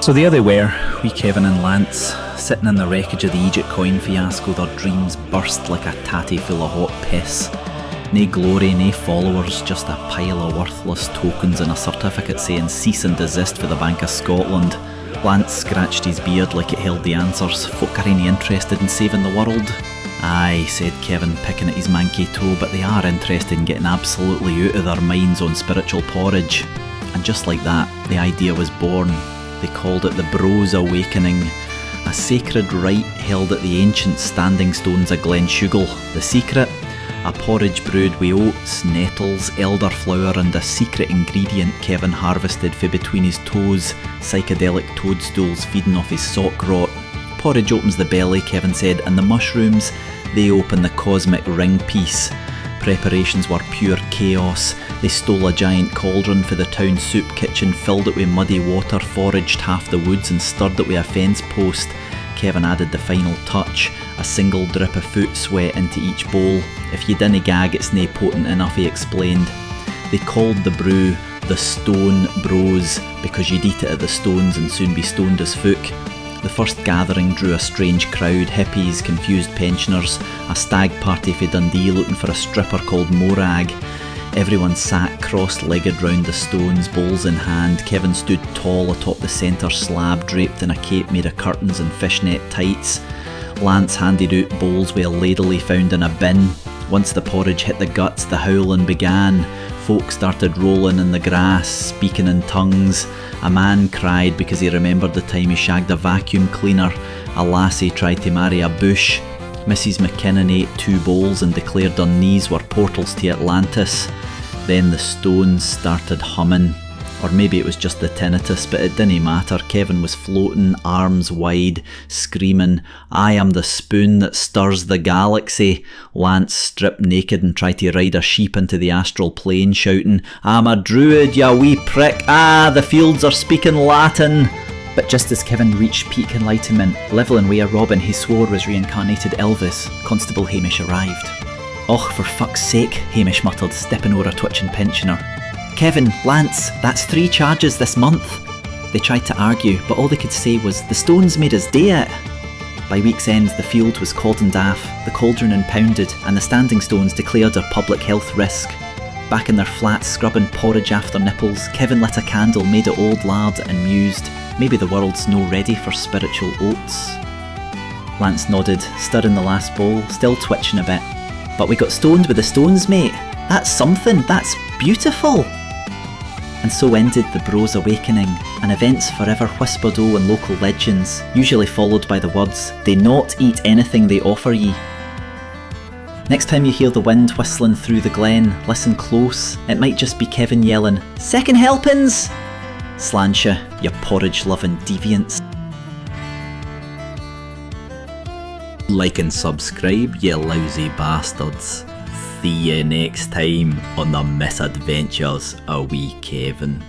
So there they were, wee Kevin and Lance, sitting in the wreckage of the Eejit Coin fiasco, their dreams burst like a tatty full of hot piss. Nae glory, nae followers, just a pile of worthless tokens and a certificate saying cease and desist for the Bank of Scotland. Lance scratched his beard like it held the answers. Folk are ain't interested in saving the world. Aye, said Kevin, picking at his manky toe, but they are interested in getting absolutely out of their minds on spiritual porridge. And just like that, the idea was born. They called it the Brose Awakening, a sacred rite held at the ancient standing stones of Glenfinnan. The secret? A porridge brewed with oats, nettles, elderflower and a secret ingredient Kevin harvested from between his toes, psychedelic toadstools feeding off his sock rot. Porridge opens the belly, Kevin said, and the mushrooms, they open the cosmic ring piece. Preparations were pure chaos. They stole a giant cauldron for the town soup kitchen, filled it with muddy water, foraged half the woods and stirred it with a fence post. Kevin added the final touch, a single drip of foot sweat into each bowl. If you dinna gag, it's nae potent enough, he explained. They called the brew the Stone Brose, because you'd eat it at the stones and soon be stoned as folk. The first gathering drew a strange crowd, hippies, confused pensioners, a stag party for Dundee looking for a stripper called Morag. Everyone sat cross-legged round the stones, bowls in hand. Kevin stood tall atop the centre slab, draped in a cape made of curtains and fishnet tights. Lance handed out bowls with a ladle he found in a bin. Once the porridge hit the guts, the howling began. Folk started rolling in the grass, speaking in tongues. A man cried because he remembered the time he shagged a vacuum cleaner. A lassie tried to marry a bush. Mrs. McKinnon ate 2 bowls and declared her knees were portals to Atlantis. Then the stones started humming. Or maybe it was just the tinnitus, but it didn't matter. Kevin was floating, arms wide, screaming, "I am the spoon that stirs the galaxy." Lance stripped naked and tried to ride a sheep into the astral plane, shouting, "I'm a druid, ya wee prick. Ah, the fields are speaking Latin." But just as Kevin reached peak enlightenment, levelling with a robin he swore was reincarnated Elvis, Constable Hamish arrived. "Och, for fuck's sake," Hamish muttered, stepping over a twitching pensioner. "Kevin, Lance, that's 3 charges this month." They tried to argue, but all they could say was, "The stones made us do it." By week's end, the field was cordoned off, the cauldron impounded, and the standing stones declared a public health risk. Back in their flats, scrubbing porridge after nipples, Kevin lit a candle made of old lard and mused, maybe the world's no ready for spiritual oats. Lance nodded, stirring the last bowl, still twitching a bit. "But we got stoned with the stones, mate. That's something, that's beautiful." And so ended the Brose Awakening, an event's forever whispered o' in local legends, usually followed by the words, "They not eat anything they offer ye." Next time you hear the wind whistling through the glen, listen close. It might just be Kevin yelling, "Second helpings!" Sláinte, you porridge-loving deviants. Like and subscribe, you lousy bastards. See you next time on the misadventures of wee Kevin.